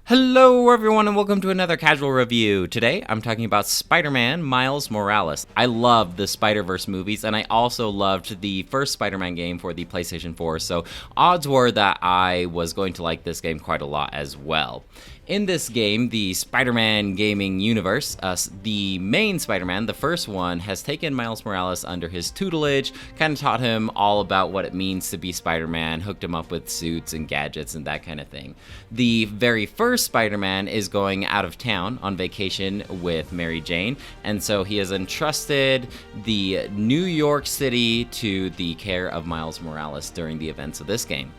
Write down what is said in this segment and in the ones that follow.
Hello everyone and welcome to another casual review. Today I'm talking about Spider-Man Miles Morales. I love the Spider-Verse movies and I also loved the first Spider-Man game for the PlayStation 4, so odds were that I was going to like this game quite a lot as well. In this game, the Spider-Man gaming universe, the main Spider-Man, the first one, has taken Miles Morales under his tutelage, kind of taught him all about what it means to be Spider-Man, hooked him up with suits and gadgets and that kind of thing. The very first Spider-Man is going out of town on vacation with Mary Jane, and so he has entrusted the New York City to the care of Miles Morales during the events of this game.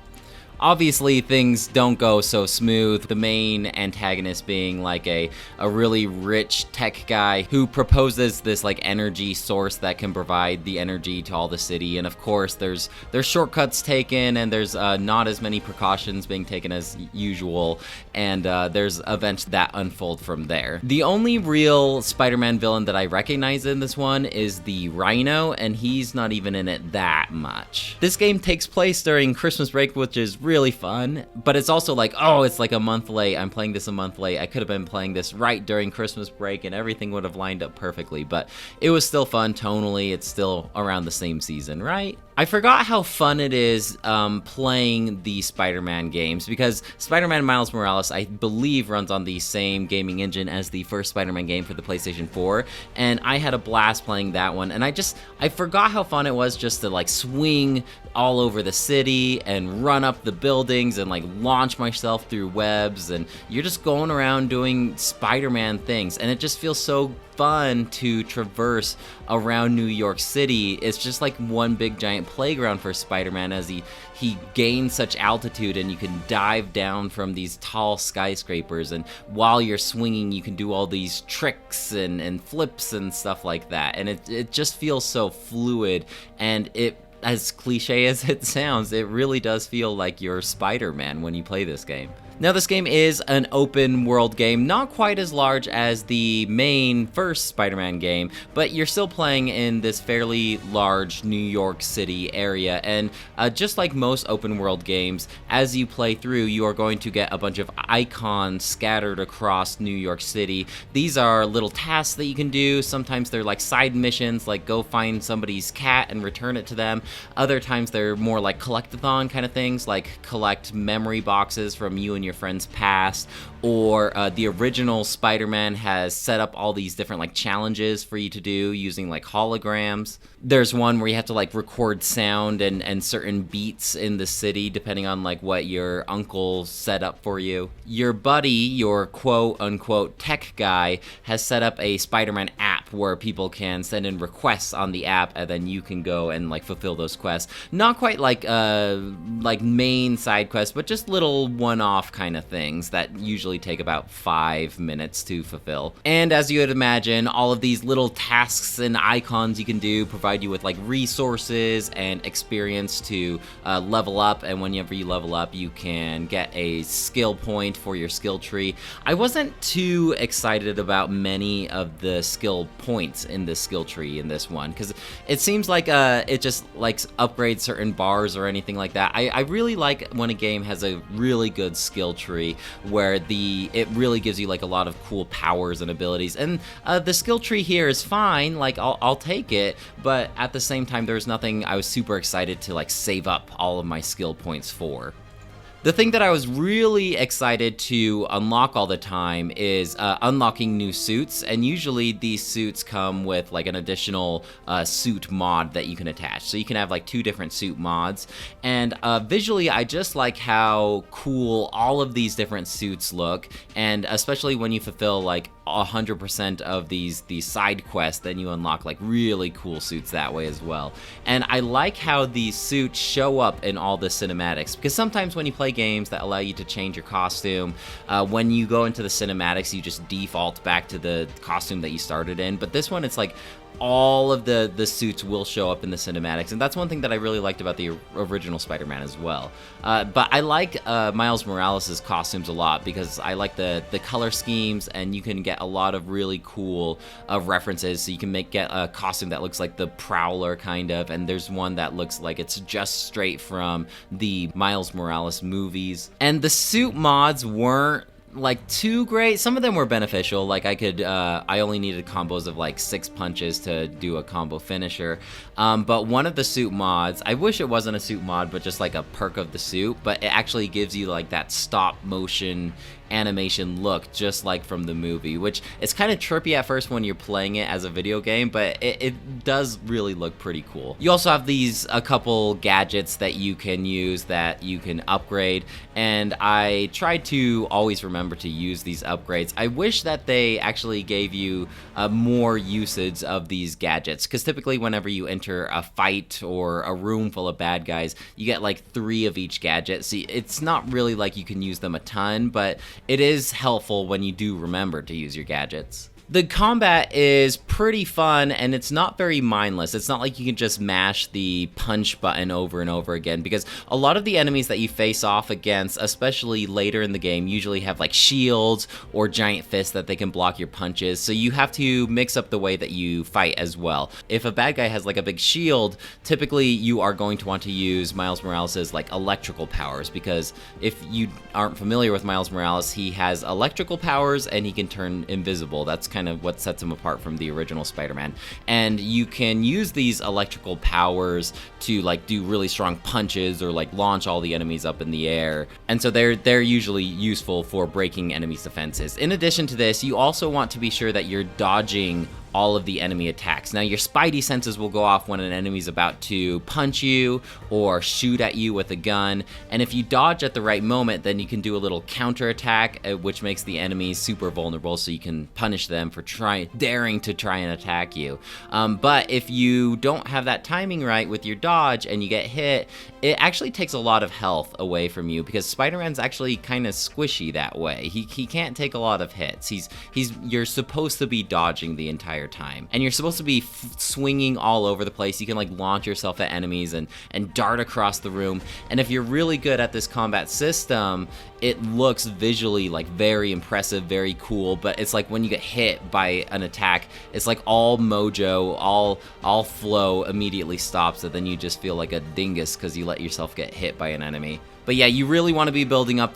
Obviously, things don't go so smooth, the main antagonist being like a really rich tech guy who proposes this like energy source that can provide the energy to all the city, and of course there's shortcuts taken and there's not as many precautions being taken as usual, and there's events that unfold from there. The only real Spider-Man villain that I recognize in this one is the Rhino, and he's not even in it that much. This game takes place during Christmas break, which is really fun, but it's also like, oh, it's like a month late. I'm playing this a month late. I could have been playing this right during Christmas break and everything would have lined up perfectly, but it was still fun tonally. It's still around the same season, right? I forgot how fun it is playing the Spider-Man games, because Spider-Man Miles Morales, I believe, runs on the same gaming engine as the first Spider-Man game for the PlayStation 4, and I had a blast playing that one, and I forgot how fun it was just to like swing all over the city and run up the buildings and like launch myself through webs, and you're just going around doing Spider-Man things, and it just feels so fun to traverse around New York City. It's just like one big giant playground for Spider-Man as he gains such altitude, and you can dive down from these tall skyscrapers, and while you're swinging you can do all these tricks and flips and stuff like that, and it just feels so fluid, and as cliche as it sounds, it really does feel like you're Spider-Man when you play this game. Now, this game is an open world game, not quite as large as the main first Spider-Man game, but you're still playing in this fairly large New York City area, and just like most open world games, as you play through, you are going to get a bunch of icons scattered across New York City. These are little tasks that you can do. Sometimes they're like side missions, like go find somebody's cat and return it to them. Other times they're more like collectathon kind of things, like collect memory boxes from you and your friend's past, or the original Spider-Man has set up all these different like challenges for you to do using like holograms. There's one where you have to like record sound and certain beats in the city depending on like what your uncle set up for you. Your buddy, your quote unquote tech guy, has set up a Spider-Man app where people can send in requests on the app, and then you can go and like fulfill those quests. Not quite like main side quests, but just little one-off kind of things that usually take about 5 minutes to fulfill. And as you would imagine, all of these little tasks and icons you can do provide you with like resources and experience to level up, and whenever you level up you can get a skill point for your skill tree. I wasn't too excited about many of the skill points in the skill tree in this one, because it seems like it just like upgrades certain bars or anything like that. I really like when a game has a really good skill tree where it really gives you like a lot of cool powers and abilities, and the skill tree here is fine, like I'll take it, but at the same time there's nothing I was super excited to like save up all of my skill points for. The thing that I was really excited to unlock all the time is unlocking new suits, and usually these suits come with like an additional suit mod that you can attach. So you can have like 2 different suit mods, and visually I just like how cool all of these different suits look, and especially when you fulfill like 100% of these side quests, then you unlock like really cool suits that way as well. And I like how these suits show up in all the cinematics, because sometimes when you play games that allow you to change your costume, when you go into the cinematics you just default back to the costume that you started in, but this one it's like all of the suits will show up in the cinematics, and that's one thing that I really liked about the original Spider-Man as well. But I like Miles Morales' costumes a lot because I like the color schemes, and you can get a lot of really cool references. So you can get a costume that looks like the Prowler kind of, and there's one that looks like it's just straight from the Miles Morales movies. And the suit mods weren't like too great. Some of them were beneficial. Like I only needed combos of like 6 punches to do a combo finisher. But one of the suit mods, I wish it wasn't a suit mod, but just like a perk of the suit, but it actually gives you like that stop motion animation look just like from the movie, which it's kind of trippy at first when you're playing it as a video game, but it does really look pretty cool. You also have a couple gadgets that you can use that you can upgrade, and I tried to always remember to use these upgrades. I wish that they actually gave you more usage of these gadgets, because typically whenever you enter a fight or a room full of bad guys, you get like 3 of each gadget. See, it's not really like you can use them a ton, but it is helpful when you do remember to use your gadgets. The combat is pretty fun, and it's not very mindless. It's not like you can just mash the punch button over and over again, because a lot of the enemies that you face off against, especially later in the game, usually have like shields or giant fists that they can block your punches, so you have to mix up the way that you fight as well. If a bad guy has like a big shield, typically you are going to want to use Miles Morales' like electrical powers, because if you aren't familiar with Miles Morales, he has electrical powers and he can turn invisible. That's kind of what sets him apart from the original Spider-Man. And you can use these electrical powers to like do really strong punches or like launch all the enemies up in the air. And so they're usually useful for breaking enemies' defenses. In addition to this, you also want to be sure that you're dodging all of the enemy attacks. Now, your spidey senses will go off when an enemy's about to punch you or shoot at you with a gun, and if you dodge at the right moment, then you can do a little counter attack, which makes the enemy super vulnerable, so you can punish them for daring to try and attack you. But if you don't have that timing right with your dodge and you get hit, it actually takes a lot of health away from you, because Spider-Man's actually kind of squishy that way. He can't take a lot of hits. You're supposed to be dodging the entire time, and you're supposed to be swinging all over the place. You can like launch yourself at enemies and dart across the room, and if you're really good at this combat system, it looks visually like very impressive, very cool. But it's like when you get hit by an attack, it's like all mojo, all flow immediately stops, and then you just feel like a dingus because you let yourself get hit by an enemy. But yeah, you really want to be building up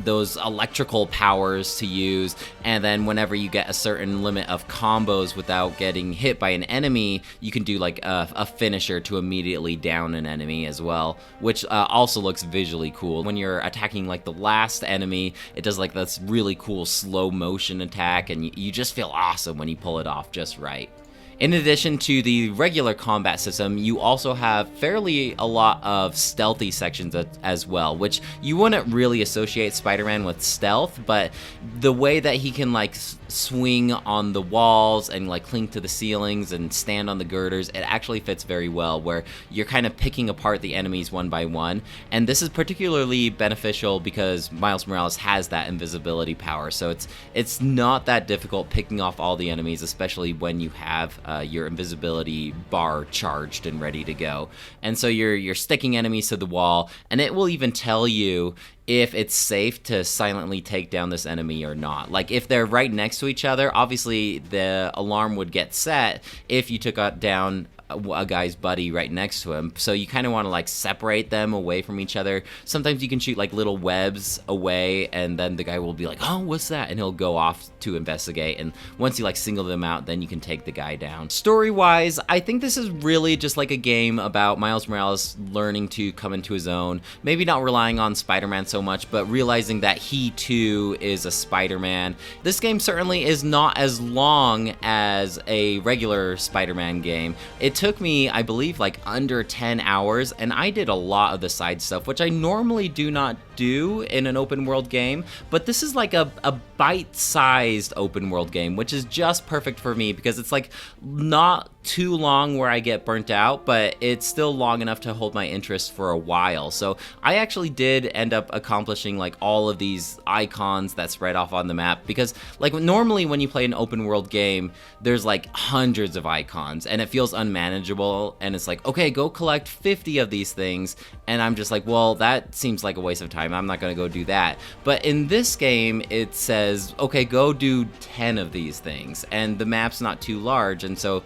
those electrical powers to use, and then whenever you get a certain limit of combos without getting hit by an enemy, you can do like a finisher to immediately down an enemy as well, which also looks visually cool. When you're attacking like the last enemy, it does like this really cool slow motion attack, and you just feel awesome when you pull it off just right. In addition to the regular combat system, you also have fairly a lot of stealthy sections as well, which you wouldn't really associate Spider-Man with stealth, but the way that he can like swing on the walls and like cling to the ceilings and stand on the girders, it actually fits very well, where you're kind of picking apart the enemies one by one. And this is particularly beneficial because Miles Morales has that invisibility power, so it's not that difficult picking off all the enemies, especially when you have your invisibility bar charged and ready to go. And so you're sticking enemies to the wall, and it will even tell you if it's safe to silently take down this enemy or not. Like if they're right next to each other, obviously the alarm would get set if you took down a guy's buddy right next to him. So you kind of want to like separate them away from each other. Sometimes you can shoot like little webs away, and then the guy will be like, oh, what's that? And he'll go off to investigate. And once you like single them out, then you can take the guy down. Story-wise, I think this is really just like a game about Miles Morales learning to come into his own. Maybe not relying on Spider-Man so much, but realizing that he too is a Spider-Man. This game certainly is not as long as a regular Spider-Man game. It took me, I believe, like under 10 hours, and I did a lot of the side stuff, which I normally do not do in an open world game, but this is like a bite-sized open world game, which is just perfect for me because it's like not too long where I get burnt out, but it's still long enough to hold my interest for a while. So I actually did end up accomplishing like all of these icons that spread off on the map, because like normally when you play an open world game, there's like hundreds of icons and it feels unmanageable, and it's like, okay, go collect 50 of these things, and I'm just like, well, that seems like a waste of time. I'm not gonna go do that. But in this game, it says, okay, go do 10 of these things, and the map's not too large, and so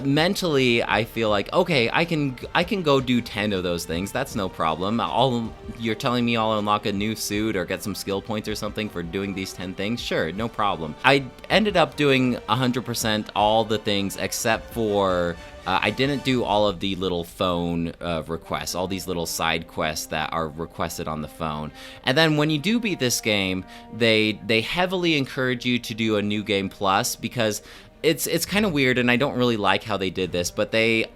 mentally I feel like, okay, I can go do 10 of those things. That's no problem. You're telling me I'll unlock a new suit or get some skill points or something for doing these 10 things? Sure, no problem. I ended up doing 100% all the things except for I didn't do all of the little phone requests, all these little side quests that are requested on the phone. And then when you do beat this game, they heavily encourage you to do a new game plus, because it's kind of weird, and I don't really like how they did this, but they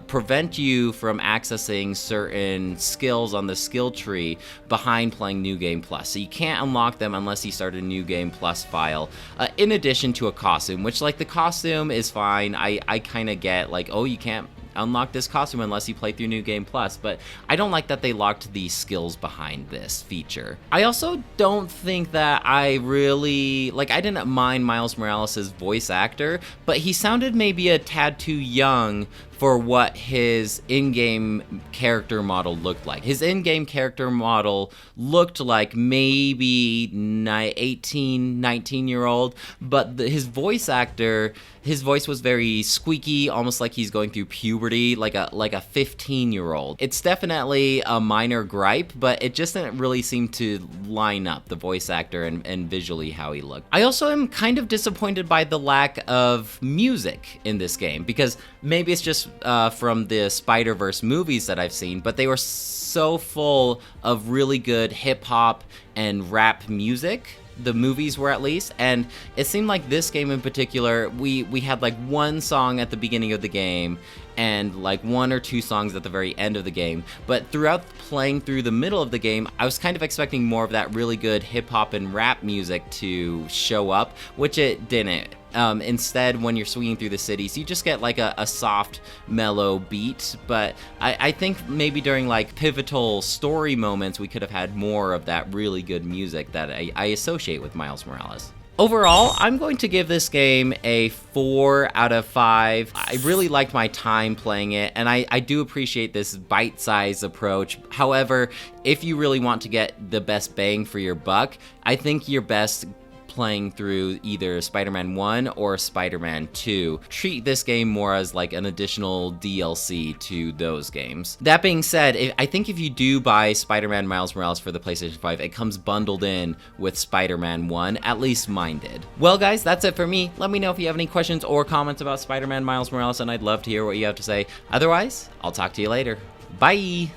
prevent you from accessing certain skills on the skill tree behind playing New Game Plus. So you can't unlock them unless you start a New Game Plus file, in addition to a costume, which, like, the costume is fine. I kind of get, like, oh, you can't unlock this costume unless you play through New Game Plus, but I don't like that they locked the skills behind this feature. I also don't think that I really, like, I didn't mind Miles Morales' voice actor, but he sounded maybe a tad too young for what his in-game character model looked like. His in-game character model looked like maybe 18, 19-year-old, but his voice actor, his voice was very squeaky, almost like he's going through puberty, like a 15-year-old. It's definitely a minor gripe, but it just didn't really seem to line up, the voice actor and visually how he looked. I also am kind of disappointed by the lack of music in this game, because maybe it's just from the Spider-Verse movies that I've seen, but they were so full of really good hip-hop and rap music. The movies were, at least, and it seemed like this game in particular, we had like one song at the beginning of the game and like one or two songs at the very end of the game, but throughout playing through the middle of the game, I was kind of expecting more of that really good hip-hop and rap music to show up, which it didn't. Instead, when you're swinging through the cities, you just get like a soft, mellow beat. But I think maybe during like pivotal story moments, we could have had more of that really good music that I associate with Miles Morales. Overall, I'm going to give this game a 4 out of 5. I really liked my time playing it, and I do appreciate this bite-sized approach. However, if you really want to get the best bang for your buck, I think you're best playing through either Spider-Man 1 or Spider-Man 2. Treat this game more as like an additional DLC to those games. That being said, I think if you do buy Spider-Man Miles Morales for the PlayStation 5, it comes bundled in with Spider-Man 1, at least mine did. Well guys, that's it for me. Let me know if you have any questions or comments about Spider-Man Miles Morales, and I'd love to hear what you have to say. Otherwise, I'll talk to you later. Bye!